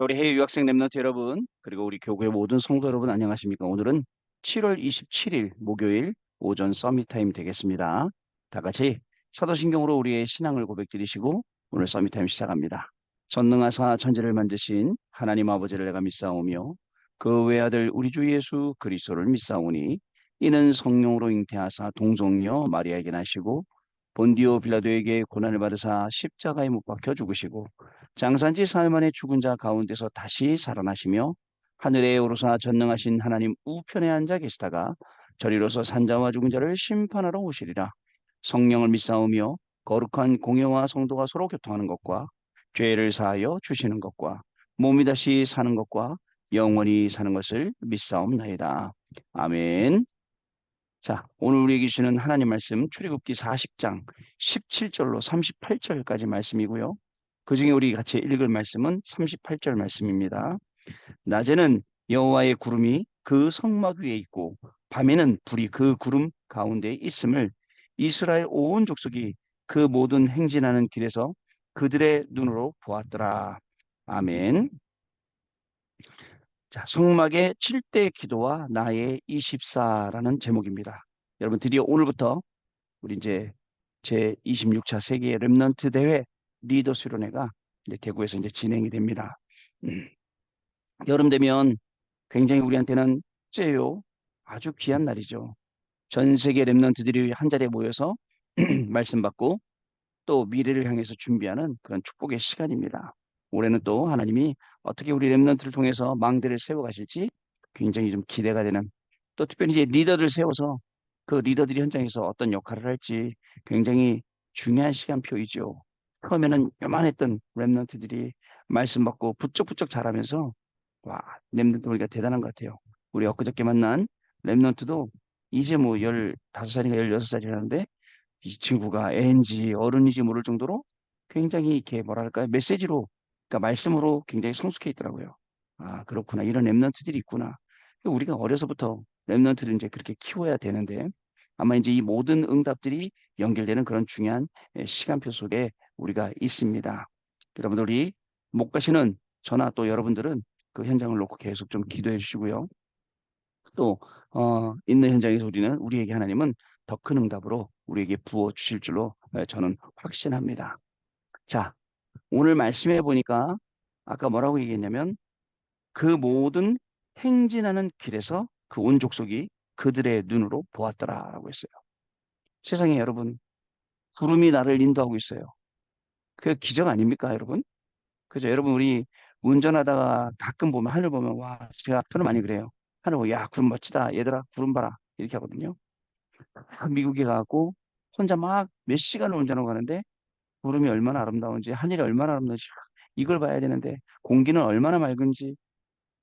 우리 해외 유학생 랩런트 여러분, 그리고 우리 교구의 모든 성도 여러분 안녕하십니까? 오늘은 7월 27일 목요일 오전 서밋 타임 되겠습니다. 다 같이 사도신경으로 우리의 신앙을 고백드리시고 오늘 서밋 타임 시작합니다. 전능하사 천지를 만드신 하나님 아버지를 내가 믿사오며 그 외아들 우리 주 예수 그리스도를 믿사오니 이는 성령으로 잉태하사 동정녀 마리아에게 나시고 본디오 빌라도에게 고난을 받으사 십자가에 못 박혀 죽으시고 장산지 사흘 만에 죽은 자 가운데서 다시 살아나시며 하늘에 오르사 전능하신 하나님 우편에 앉아 계시다가 저리로서 산자와 죽은 자를 심판하러 오시리라. 성령을 믿사오며 거룩한 공예와 성도가 서로 교통하는 것과 죄를 사하여 주시는 것과 몸이 다시 사는 것과 영원히 사는 것을 믿사옵나이다. 아멘. 자, 오늘 우리에게 주시는 하나님 말씀 출애굽기 40장 17절로 38절까지 말씀이고요. 그중에 우리 같이 읽을 말씀은 38절 말씀입니다. 낮에는 여호와의 구름이 그 성막 위에 있고 밤에는 불이 그 구름 가운데 있음을 이스라엘 온 족속이 그 모든 행진하는 길에서 그들의 눈으로 보았더라. 아멘. 자, 성막의 7대 기도와 나의 24라는 제목입니다. 여러분 드디어 오늘부터 우리 이제 제 26차 세계 랩넌트 대회 리더 수련회가 이제 대구에서 이제 진행이 됩니다. 음, 여름 되면 굉장히 우리한테는 째요. 아주 귀한 날이죠. 전 세계 랩넌트들이 한 자리에 모여서 말씀 받고 또 미래를 향해서 준비하는 그런 축복의 시간입니다. 올해는 또 하나님이 어떻게 우리 랩넌트를 통해서 망대를 세워 가실지 굉장히 좀 기대가 되는, 또 특별히 이제 리더를 세워서 그 리더들이 현장에서 어떤 역할을 할지 굉장히 중요한 시간표이죠. 처음에는 요만했던 랩넌트들이 말씀 받고 부쩍부쩍 자라면서 와, 랩넌트 우리가 대단한 것 같아요. 우리 엊그저께 만난 랩넌트도 이제 뭐 15살인가 16살이라는데 이 친구가 애인지 어른인지 모를 정도로 굉장히 이렇게 뭐랄까요, 메시지로, 그러니까 말씀으로 굉장히 성숙해 있더라고요. 아, 그렇구나. 이런 랩런트들이 있구나. 우리가 어려서부터 랩런트를 이제 그렇게 키워야 되는데 아마 이제 이 모든 응답들이 연결되는 그런 중요한 시간표 속에 우리가 있습니다. 여러분들이 못 가시는 저나 또 여러분들은 그 현장을 놓고 계속 좀 기도해 주시고요. 또 있는 현장에서 우리는 우리에게 하나님은 더 큰 응답으로 우리에게 부어 주실 줄로 저는 확신합니다. 자, 오늘 말씀해 보니까 아까 뭐라고 얘기했냐면 그 모든 행진하는 길에서 그 온 족속이 그들의 눈으로 보았더라라고 했어요. 세상에 여러분, 구름이 나를 인도하고 있어요. 그 기적 아닙니까, 여러분? 그죠? 여러분, 우리 운전하다가 가끔 보면 하늘 보면 와, 제가 저는 많이 그래요. 하늘 보고 야, 구름 멋지다. 얘들아, 구름 봐라. 이렇게 하거든요. 미국에 가고 혼자 막 몇 시간을 운전하고 가는데 구름이 얼마나 아름다운지 하늘이 얼마나 아름다운지 이걸 봐야 되는데 공기는 얼마나 맑은지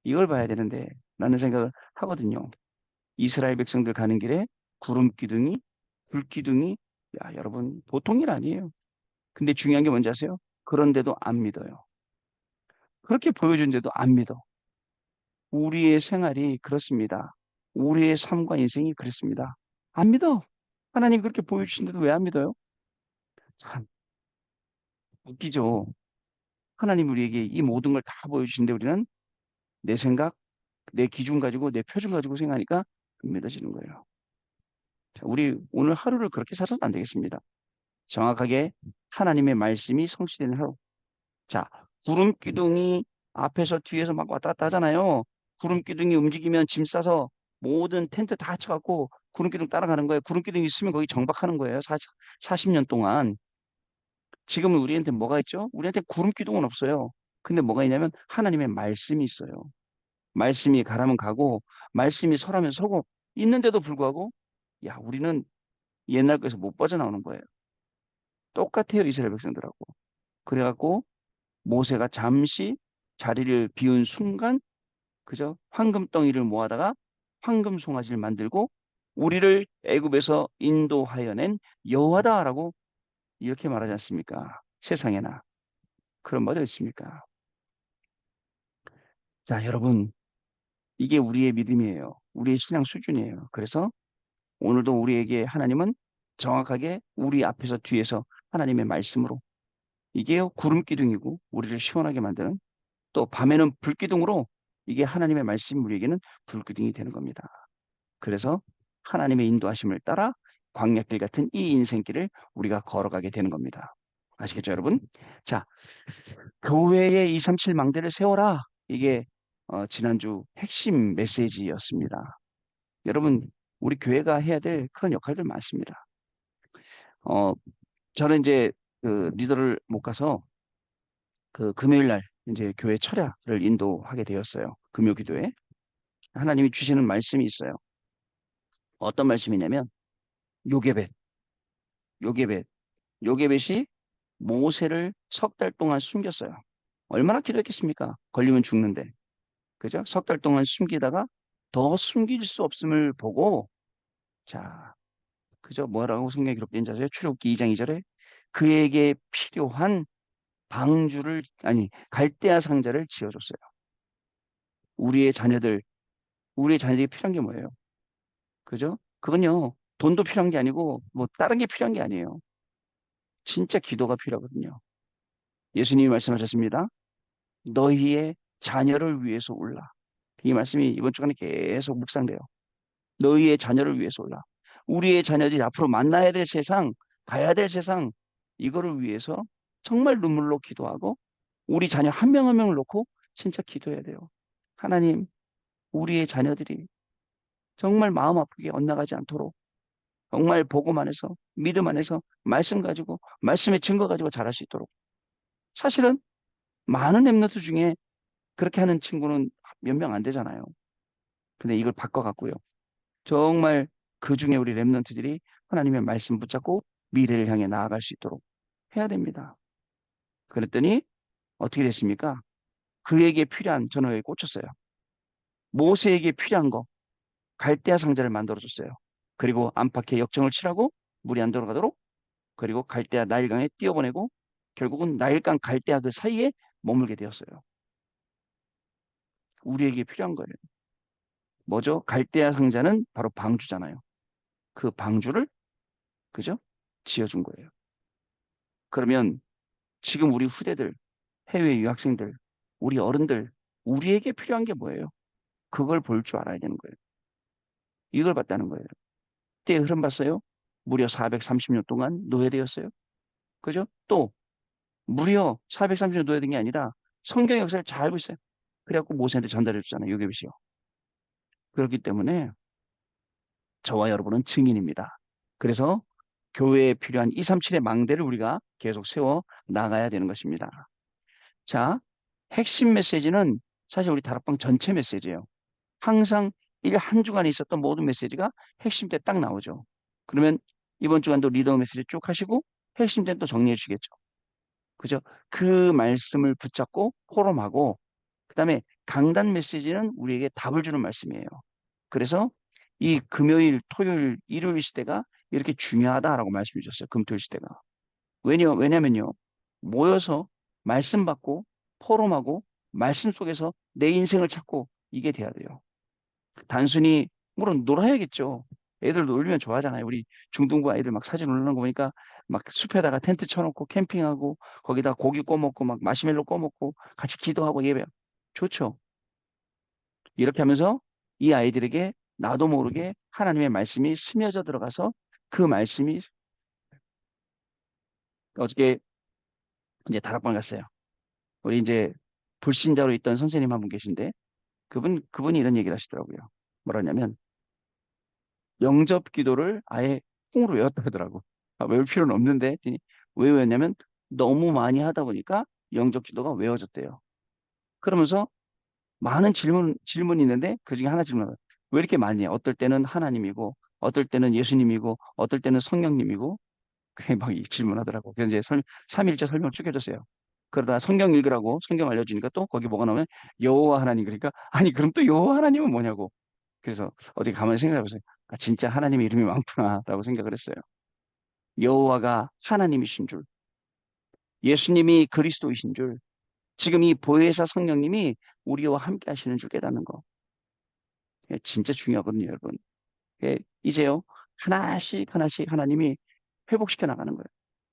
이걸 봐야 되는데 라는 생각을 하거든요. 이스라엘 백성들 가는 길에 구름 기둥이 불 기둥이 야 여러분 보통 일 아니에요. 근데 중요한 게 뭔지 아세요? 그런데도 안 믿어요. 그렇게 보여준데도 안 믿어. 우리의 생활이 그렇습니다. 우리의 삶과 인생이 그렇습니다. 안 믿어. 하나님 그렇게 보여주신데도 왜 안 믿어요? 참 웃기죠. 하나님 우리에게 이 모든 걸 다 보여주시는데 우리는 내 생각, 내 기준 가지고, 내 표준 가지고 생각하니까 믿어지는 거예요. 자, 우리 오늘 하루를 그렇게 살아도 안 되겠습니다. 정확하게 하나님의 말씀이 성취되는 하루. 자, 구름 기둥이 앞에서 뒤에서 막 왔다 갔다 하잖아요. 구름 기둥이 움직이면 짐 싸서 모든 텐트 다 쳐갖고 구름 기둥 따라가는 거예요. 구름 기둥이 있으면 거기 정박하는 거예요. 40년 동안. 지금은 우리한테 뭐가 있죠? 우리한테 구름 기둥은 없어요. 근데 뭐가 있냐면 하나님의 말씀이 있어요. 말씀이 가라면 가고 말씀이 서라면 서고 있는데도 불구하고 야 우리는 옛날 거에서 못 빠져나오는 거예요. 똑같아요 이스라엘 백성들하고. 그래갖고 모세가 잠시 자리를 비운 순간 그저 황금 덩이를 모아다가 황금 송아지를 만들고 우리를 애굽에서 인도하여 낸 여호와다라고 이렇게 말하지 않습니까? 세상에나 그런 말이 있습니까? 자 여러분 이게 우리의 믿음이에요. 우리의 신앙 수준이에요. 그래서 오늘도 우리에게 하나님은 정확하게 우리 앞에서 뒤에서 하나님의 말씀으로 이게 구름 기둥이고 우리를 시원하게 만드는 또 밤에는 불기둥으로 이게 하나님의 말씀 우리에게는 불기둥이 되는 겁니다. 그래서 하나님의 인도하심을 따라 광야길 같은 이 인생길을 우리가 걸어가게 되는 겁니다. 아시겠죠, 여러분? 자, 교회의 237 망대를 세워라. 이게 지난주 핵심 메시지였습니다. 여러분, 우리 교회가 해야 될 그런 역할들 많습니다. 어, 저는 이제 그 리더를 못 가서 그 금요일 날 이제 교회 철야를 인도하게 되었어요. 금요 기도에. 하나님이 주시는 말씀이 있어요. 어떤 말씀이냐면 요게벳, 요게벳, 요게벳이 모세를 석 달 동안 숨겼어요. 얼마나 기도했겠습니까? 걸리면 죽는데. 그죠? 석 달 동안 숨기다가 더 숨길 수 없음을 보고 자, 그죠? 뭐라고 성경에 기록된 지 아세요? 출애굽기 2장 2절에 그에게 필요한 방주를 아니 갈대아 상자를 지어줬어요. 우리의 자녀들, 우리의 자녀들이 필요한 게 뭐예요? 그죠? 그건요. 돈도 필요한 게 아니고 뭐 다른 게 필요한 게 아니에요. 진짜 기도가 필요하거든요. 예수님이 말씀하셨습니다. 너희의 자녀를 위해서 올라. 이 말씀이 이번 주간에 계속 묵상돼요. 너희의 자녀를 위해서 올라. 우리의 자녀들이 앞으로 만나야 될 세상, 가야 될 세상, 이거를 위해서 정말 눈물로 기도하고 우리 자녀 한 명 한 명을 놓고 진짜 기도해야 돼요. 하나님, 우리의 자녀들이 정말 마음 아프게 엇나가지 않도록 정말 복음 안에서 믿음 안에서 말씀 가지고 말씀의 증거 가지고 자랄 수 있도록 사실은 많은 랩너트 중에 그렇게 하는 친구는 몇 명 안 되잖아요. 근데 이걸 바꿔갖고요. 정말 그 중에 우리 랩런트들이 하나님의 말씀 붙잡고 미래를 향해 나아갈 수 있도록 해야 됩니다. 그랬더니 어떻게 됐습니까? 그에게 필요한 전화에 꽂혔어요. 모세에게 필요한 거 갈대아 상자를 만들어줬어요. 그리고 안팎의 역정을 치라고 물이 안 들어가도록 그리고 갈대아 나일강에 띄워보내고 결국은 나일강 갈대아 그 사이에 머물게 되었어요. 우리에게 필요한 거예요. 뭐죠? 갈대아 상자는 바로 방주잖아요. 그 방주를 그죠? 지어준 거예요. 그러면 지금 우리 후대들, 해외 유학생들, 우리 어른들, 우리에게 필요한 게 뭐예요? 그걸 볼 줄 알아야 되는 거예요. 이걸 봤다는 거예요. 때의 흐름 봤어요? 무려 430년 동안 노예되었어요. 그죠? 또 무려 430년 노예된 게 아니라 성경 역사를 잘 알고 있어요. 그래갖고 모세한테 전달해 줬잖아요. 요게벳이요. 그렇기 때문에 저와 여러분은 증인입니다. 그래서 교회에 필요한 237의 망대를 우리가 계속 세워 나가야 되는 것입니다. 자, 핵심 메시지는 사실 우리 다락방 전체 메시지예요. 항상 일 한 주간에 있었던 모든 메시지가 핵심 때 딱 나오죠. 그러면 이번 주간도 리더 메시지 쭉 하시고 핵심 때는 또 정리해 주시겠죠. 그죠? 그 말씀을 붙잡고 포럼하고 그다음에 강단 메시지는 우리에게 답을 주는 말씀이에요. 그래서 이 금요일, 토요일, 일요일 시대가 이렇게 중요하다라고 말씀해 주셨어요. 금토일 시대가. 왜냐면요. 모여서 말씀 받고 포럼하고 말씀 속에서 내 인생을 찾고 이게 돼야 돼요. 단순히 물론 놀아야겠죠. 애들 놀면 좋아하잖아요. 우리 중등부 아이들 막 사진 올리는 거 보니까 막 숲에다가 텐트 쳐놓고 캠핑하고 거기다 고기 구워 먹고 막 마시멜로 구워 먹고 같이 기도하고 예배 좋죠. 이렇게 하면서 이 아이들에게 나도 모르게 하나님의 말씀이 스며져 들어가서 그 말씀이 어저께 이제 다락방 갔어요. 우리 이제 불신자로 있던 선생님 한 분 계신데 그분이 이런 얘기를 하시더라고요. 뭐라냐면 영접 기도를 아예 통으로 외웠다 하더라고. 아, 외울 필요는 없는데 했더니 왜 외웠냐면 너무 많이 하다 보니까 영접 기도가 외워졌대요. 그러면서 많은 질문이 있는데 그 중에 하나 질문 왜 이렇게 많이 해? 어떨 때는 하나님이고 어떨 때는 예수님이고 어떨 때는 성령님이고 그게 막 질문하더라고. 그래서 이제 3일째 설명을 쭉 해줬어요. 그러다 성경 읽으라고 성경 알려주니까 또 거기 뭐가 나오면 여호와 하나님 그러니까 아니 그럼 또 여호와 하나님은 뭐냐고. 그래서 어떻게 가만히 생각해 보세요. 아, 진짜 하나님의 이름이 많구나라고 생각을 했어요. 여호와가 하나님이신 줄, 예수님이 그리스도이신 줄, 지금 이 보혜사 성령님이 우리와 함께 하시는 줄 깨닫는 거. 예, 진짜 중요하거든요, 여러분. 예, 이제요, 하나씩 하나씩 하나님이 회복시켜 나가는 거예요.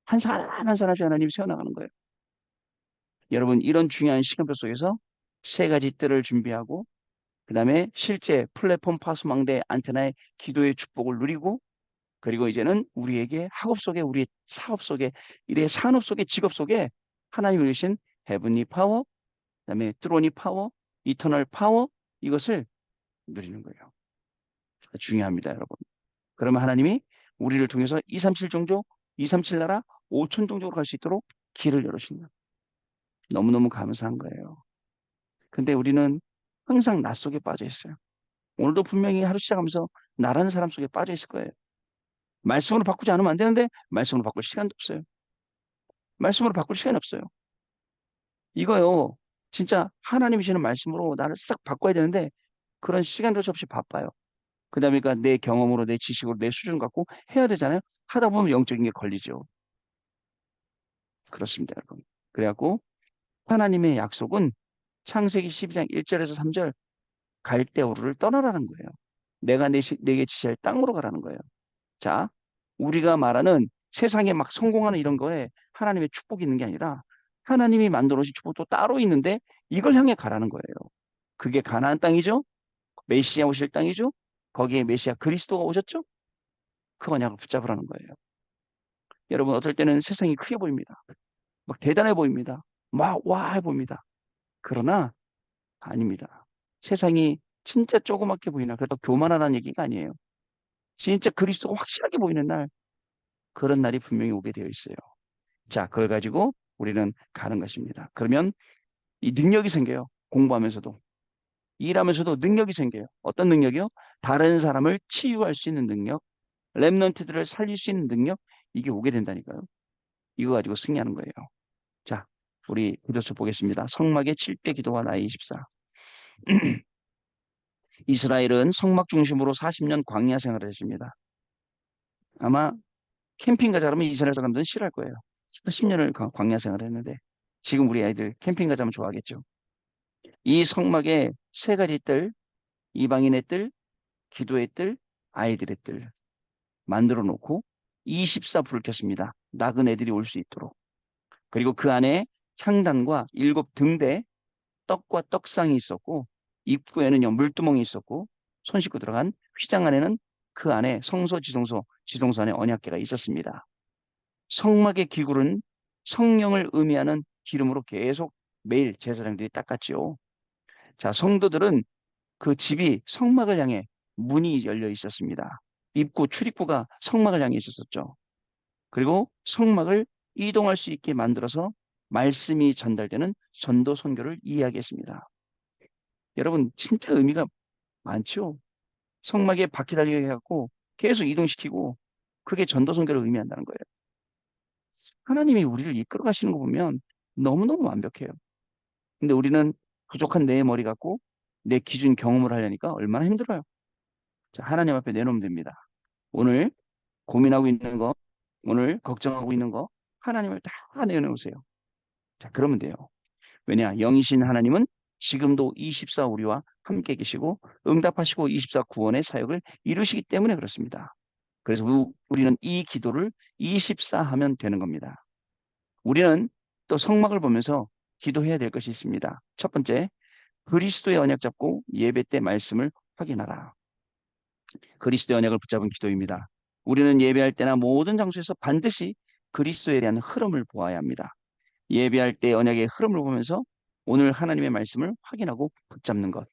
한 사람 한 사람씩 하나님이 세워나가는 거예요. 여러분, 이런 중요한 시간표 속에서 세 가지 뜰을 준비하고, 그 다음에 실제 플랫폼 파수망대 안테나의 기도의 축복을 누리고, 그리고 이제는 우리에게 학업 속에, 우리의 사업 속에, 일의 산업 속에, 직업 속에 하나님이 주신 헤븐리 파워, 그다음에 트로니 파워, 이터널 파워, 이것을 누리는 거예요. 중요합니다, 여러분. 그러면 하나님이 우리를 통해서 237 종족, 237 나라, 5천 종족으로 갈 수 있도록 길을 열어주신다. 너무너무 감사한 거예요. 근데 우리는 항상 나 속에 빠져 있어요. 오늘도 분명히 하루 시작하면서 나라는 사람 속에 빠져 있을 거예요. 말씀으로 바꾸지 않으면 안 되는데 말씀으로 바꿀 시간도 없어요. 말씀으로 바꿀 시간이 없어요. 이거요. 진짜 하나님이 주시는 말씀으로 나를 싹 바꿔야 되는데 그런 시간도 없이 바빠요. 그다음에 그러니까 내 경험으로 내 지식으로 내 수준 갖고 해야 되잖아요. 하다 보면 영적인 게 걸리죠. 그렇습니다, 여러분. 그래갖고 하나님의 약속은 창세기 12장 1절에서 3절 갈대우르를 떠나라는 거예요. 내가 내게 지시할 땅으로 가라는 거예요. 자, 우리가 말하는 세상에 막 성공하는 이런 거에 하나님의 축복이 있는 게 아니라 하나님이 만들어 주신 축복도 따로 있는데 이걸 향해 가라는 거예요. 그게 가나안 땅이죠. 메시아 오실 땅이죠. 거기에 메시아 그리스도가 오셨죠. 그 언약을 붙잡으라는 거예요. 여러분 어떨 때는 세상이 크게 보입니다. 막 대단해 보입니다. 막 와 해 보입니다. 그러나 아닙니다. 세상이 진짜 조그맣게 보이나 그래도 교만하다는 얘기가 아니에요. 진짜 그리스도가 확실하게 보이는 날 그런 날이 분명히 오게 되어 있어요. 자, 그걸 가지고 우리는 가는 것입니다. 그러면 이 능력이 생겨요. 공부하면서도. 일하면서도 능력이 생겨요. 어떤 능력이요? 다른 사람을 치유할 수 있는 능력, 랩넌트들을 살릴 수 있는 능력, 이게 오게 된다니까요. 이거 가지고 승리하는 거예요. 자, 우리 기도서 보겠습니다. 성막의 7대 기도와 나의 24. 이스라엘은 성막 중심으로 40년 광야 생활을 했습니다. 아마 캠핑 가자 면 이스라엘 사람들은 싫어할 거예요. 40년을 광야 생활을 했는데 지금 우리 아이들 캠핑 가자면 좋아하겠죠. 이 성막에 세 가지 뜰, 이방인의 뜰, 기도의 뜰, 아이들의 뜰 만들어 놓고 24 불을 켰습니다. 나그네들이 올 수 있도록. 그리고 그 안에 향단과 7등대 떡과 떡상이 있었고 입구에는요 물두멍이 있었고 손 씻고 들어간 휘장 안에는 그 안에 성소 지성소 안에 언약궤가 있었습니다. 성막의 기구는 성령을 의미하는 기름으로 계속 매일 제사장들이 닦았지요. 자, 성도들은 그 집이 성막을 향해 문이 열려 있었습니다. 입구, 출입구가 성막을 향해 있었었죠. 그리고 성막을 이동할 수 있게 만들어서 말씀이 전달되는 전도 선교를 이야기했습니다. 여러분, 진짜 의미가 많죠? 성막에 바퀴 달리게 해갖고 계속 이동시키고 그게 전도 선교를 의미한다는 거예요. 하나님이 우리를 이끌어 가시는 거 보면 너무너무 완벽해요. 근데 우리는 부족한 내 머리 갖고 내 기준 경험을 하려니까 얼마나 힘들어요. 자, 하나님 앞에 내놓으면 됩니다. 오늘 고민하고 있는 거, 오늘 걱정하고 있는 거, 하나님을 다 내놓으세요. 자, 그러면 돼요. 왜냐? 영이신 하나님은 지금도 24 우리와 함께 계시고 응답하시고 24 구원의 사역을 이루시기 때문에 그렇습니다. 그래서 우리는 이 기도를 24 하면 되는 겁니다. 우리는 또 성막을 보면서 기도해야 될 것이 있습니다. 첫 번째, 그리스도의 언약 잡고 예배 때 말씀을 확인하라. 그리스도의 언약을 붙잡은 기도입니다. 우리는 예배할 때나 모든 장소에서 반드시 그리스도에 대한 흐름을 보아야 합니다. 예배할 때 언약의 흐름을 보면서 오늘 하나님의 말씀을 확인하고 붙잡는 것.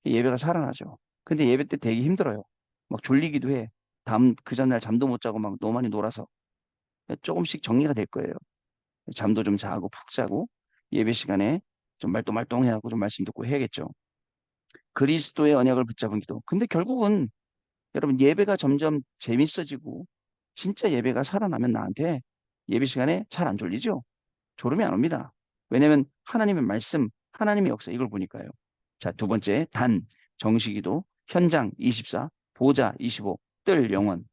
예배가 살아나죠. 근데 예배 때 되게 힘들어요. 막 졸리기도 해. 그 전날 잠도 못 자고 막 너무 많이 놀아서 조금씩 정리가 될 거예요. 잠도 좀 자고 푹 자고 예배 시간에 좀 말똥말똥해하고 좀 말씀 듣고 해야겠죠. 그리스도의 언약을 붙잡은 기도. 근데 결국은 여러분 예배가 점점 재밌어지고 진짜 예배가 살아나면 나한테 예배 시간에 잘 안 졸리죠? 졸음이 안 옵니다. 왜냐하면 하나님의 말씀, 하나님의 역사 이걸 보니까요. 자, 두 번째 정시기도, 현장 24, 보좌 25, 뜰 영원.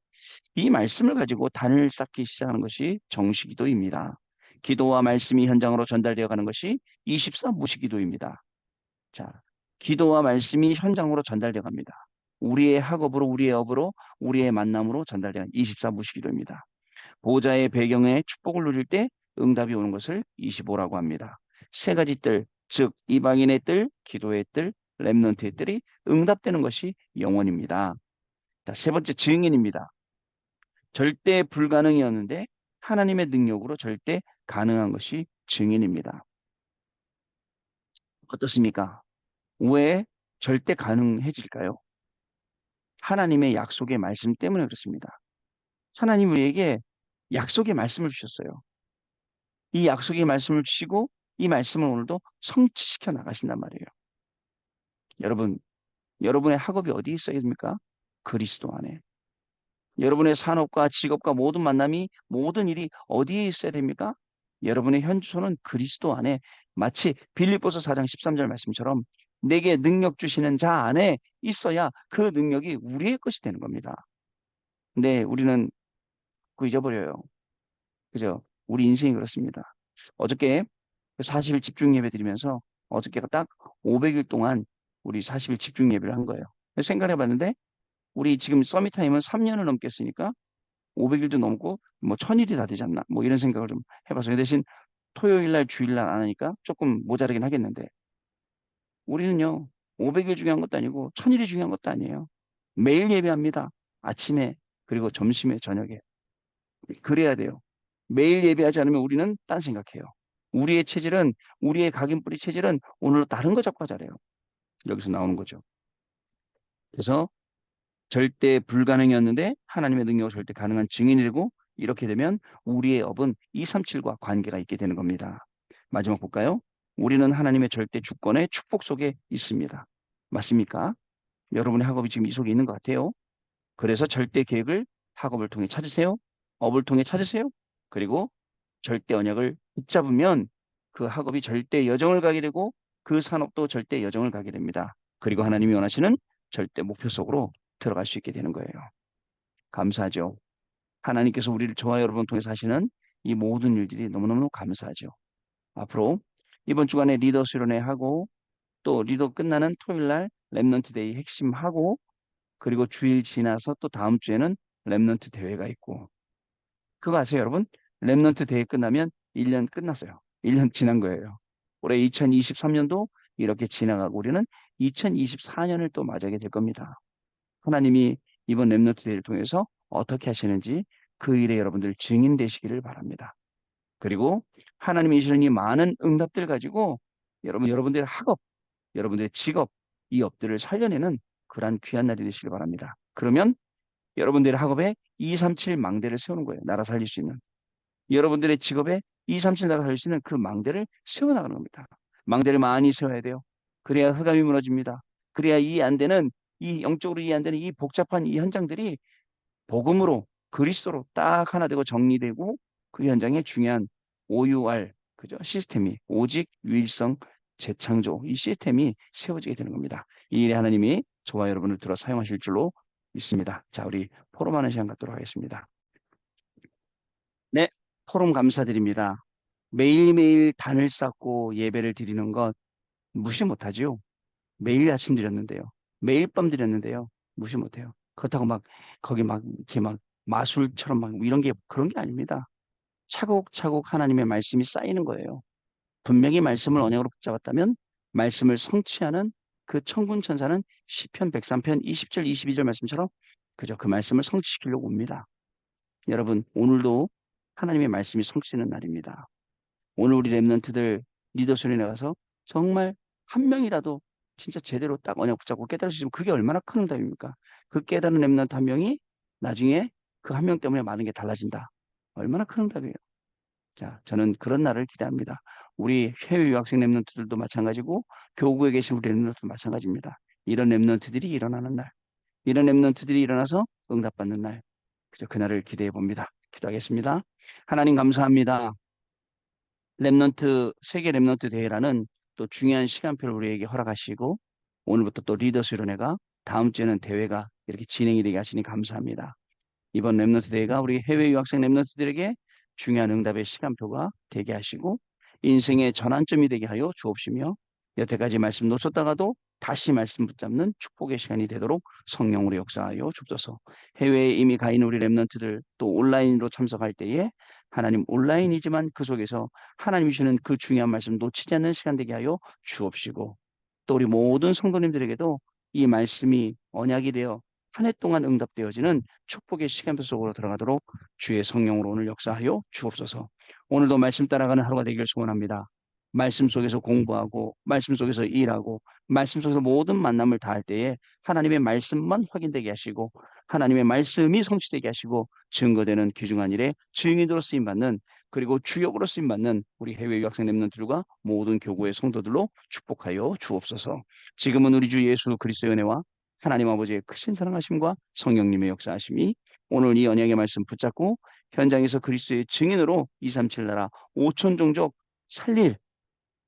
이 말씀을 가지고 단을 쌓기 시작하는 것이 정시기도입니다. 기도와 말씀이 현장으로 전달되어 가는 것이 24 무시기도입니다. 자, 기도와 말씀이 현장으로 전달되어 갑니다. 우리의 학업으로, 우리의 업으로, 우리의 만남으로 전달되는 24 무시기도입니다. 보호자의 배경에 축복을 누릴 때 응답이 오는 것을 25라고 합니다. 세 가지 뜰, 즉 이방인의 뜰, 기도의 뜰, 렘넌트의 뜰이 응답되는 것이 영원입니다. 자, 세 번째 증인입니다. 절대 불가능이었는데 하나님의 능력으로 절대 가능한 것이 증인입니다. 어떻습니까? 왜 절대 가능해질까요? 하나님의 약속의 말씀 때문에 그렇습니다. 하나님 우리에게 약속의 말씀을 주셨어요. 이 약속의 말씀을 주시고 이 말씀을 오늘도 성취시켜 나가신단 말이에요. 여러분, 여러분의 학업이 어디에 있어야 됩니까? 그리스도 안에. 여러분의 산업과 직업과 모든 만남이 모든 일이 어디에 있어야 됩니까? 여러분의 현주소는 그리스도 안에 마치 빌립보서 4장 13절 말씀처럼 내게 능력 주시는 자 안에 있어야 그 능력이 우리의 것이 되는 겁니다. 근데 우리는 그 잊어버려요. 그죠? 우리 인생이 그렇습니다. 어저께 40일 집중 예배 드리면서 어저께가 딱 500일 동안 우리 40일 집중 예배를 한 거예요. 생각해 봤는데 우리 지금 서밋타임은 3년을 넘겠으니까 500일도 넘고 뭐 1000일이 다 되지 않나 뭐 이런 생각을 좀 해봐서 그 대신 토요일 날 주일 날 안 하니까 조금 모자르긴 하겠는데 우리는요 500일 중요한 것도 아니고 1000일이 중요한 것도 아니에요. 매일 예배합니다. 아침에 그리고 점심에 저녁에 그래야 돼요. 매일 예배하지 않으면 우리는 딴 생각해요. 우리의 체질은 우리의 각인뿌리 체질은 오늘 다른 거 잡고 하자래요. 여기서 나오는 거죠. 그래서 절대 불가능이었는데 하나님의 능력으로 절대 가능한 증인이 되고 이렇게 되면 우리의 업은 237과 관계가 있게 되는 겁니다. 마지막 볼까요? 우리는 하나님의 절대 주권의 축복 속에 있습니다. 맞습니까? 여러분의 학업이 지금 이 속에 있는 것 같아요. 그래서 절대 계획을 학업을 통해 찾으세요. 업을 통해 찾으세요. 그리고 절대 언약을 붙잡으면 그 학업이 절대 여정을 가게 되고 그 산업도 절대 여정을 가게 됩니다. 그리고 하나님이 원하시는 절대 목표 속으로 들어갈 수 있게 되는 거예요. 감사하죠. 하나님께서 우리를 저와 여러분 통해서 하시는 이 모든 일들이 너무너무 감사하죠. 앞으로 이번 주간에 리더 수련회 하고 또 리더 끝나는 토요일 날 랩넌트 데이 핵심하고 그리고 주일 지나서 또 다음 주에는 랩넌트 대회가 있고 그거 아세요, 여러분? 랩넌트 대회 끝나면 1년 끝났어요. 1년 지난 거예요. 올해 2023년도 이렇게 지나가고 우리는 2024년을 또 맞이하게 될 겁니다. 하나님이 이번 랩넌트 대회를 통해서 어떻게 하시는지 그 일에 여러분들 증인 되시기를 바랍니다. 그리고 하나님이 주시는 이 많은 응답들 가지고 여러분들의 학업, 여러분들의 직업, 이 업들을 살려내는 그러한 귀한 날이 되시길 바랍니다. 그러면 여러분들의 학업에 237 망대를 세우는 거예요. 나라 살릴 수 있는. 여러분들의 직업에 237 나라 살릴 수 있는 그 망대를 세워나가는 겁니다. 망대를 많이 세워야 돼요. 그래야 흑암이 무너집니다. 그래야 이해 안 되는 이 영적으로 이해 안 되는 이 복잡한 이 현장들이 복음으로 그리스도로 딱 하나 되고 정리되고 그 현장에 중요한 OUR 그죠? 시스템이 오직 유일성 재창조 이 시스템이 세워지게 되는 겁니다. 이 일에 하나님이 저와 여러분을 들어 사용하실 줄로 믿습니다. 자, 우리 포럼하는 시간 갖도록 하겠습니다. 네, 포럼 감사드립니다. 매일매일 단을 쌓고 예배를 드리는 것 무시 못하죠. 매일 아침 드렸는데요. 매일 밤 드렸는데요. 무시 못해요. 그렇다고 막 거기 막 이렇게 막 마술처럼 막 이런 게 그런 게 아닙니다. 차곡차곡 하나님의 말씀이 쌓이는 거예요. 분명히 말씀을 언약으로 붙잡았다면 말씀을 성취하는 그 천군 천사는 시편 103편 20절 22절 말씀처럼 그저 그 말씀을 성취시키려고 옵니다. 여러분 오늘도 하나님의 말씀이 성취되는 날입니다. 오늘 우리 랩런트들 리더십에 나가서 정말 한 명이라도 진짜 제대로 딱 언약 붙잡고 깨달을 수 있으면 그게 얼마나 큰 응답입니까? 그 깨달은 랩런트 한 명이 나중에 그 한 명 때문에 많은 게 달라진다. 얼마나 큰 응답이에요. 자, 저는 그런 날을 기대합니다. 우리 해외 유학생 랩런트들도 마찬가지고 교구에 계신 우리 랩런트도 마찬가지입니다. 이런 랩런트들이 일어나는 날, 이런 랩런트들이 일어나서 응답받는 날, 그저 그날을 기대해 봅니다. 기도하겠습니다. 하나님 감사합니다. 랩넌트 세계 랩넌트 대회라는 또 중요한 시간표를 우리에게 허락하시고 오늘부터 또 리더 수련회가 다음 주에는 대회가 이렇게 진행이 되게 하시니 감사합니다. 이번 랩넌트 대회가 우리 해외 유학생 랩넌트들에게 중요한 응답의 시간표가 되게 하시고 인생의 전환점이 되게 하여 주옵시며 여태까지 말씀 놓쳤다가도 다시 말씀 붙잡는 축복의 시간이 되도록 성령으로 역사하여 주옵소서. 해외에 이미 가 있는 우리 렘넌트들 또 온라인으로 참석할 때에 하나님 온라인이지만 그 속에서 하나님이 주는 그 중요한 말씀 놓치지 않는 시간 되게 하여 주옵시고 또 우리 모든 성도님들에게도 이 말씀이 언약이 되어 한 해 동안 응답되어지는 축복의 시간 속으로 들어가도록 주의 성령으로 오늘 역사하여 주옵소서. 오늘도 말씀 따라가는 하루가 되기를 소원합니다. 말씀 속에서 공부하고 말씀 속에서 일하고 말씀 속에서 모든 만남을 다할 때에 하나님의 말씀만 확인되게 하시고 하나님의 말씀이 성취되게 하시고 증거되는 귀중한 일에 증인으로 쓰임받는 그리고 주역으로 쓰임받는 우리 해외 유학생 렘넌트들과 모든 교구의 성도들로 축복하여 주옵소서. 지금은 우리 주 예수 그리스도의 은혜와 하나님 아버지의 크신 사랑하심과 성령님의 역사하심이 오늘 이 언약의 말씀 붙잡고 현장에서 그리스도의 증인으로 237 나라 5천 종족 살릴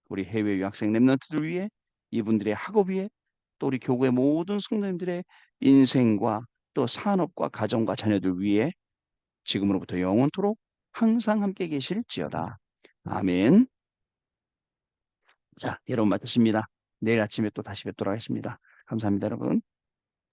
우리 해외 유학생 렘넌트들 위해 이분들의 학업 위해 또 우리 교구의 모든 성도님들의 인생과 또 산업과 가정과 자녀들 위해 지금으로부터 영원토록 항상 함께 계실지어다. 아멘. 자, 여러분 마쳤습니다. 내일 아침에 또 다시 뵙도록 하겠습니다. 감사합니다, 여러분.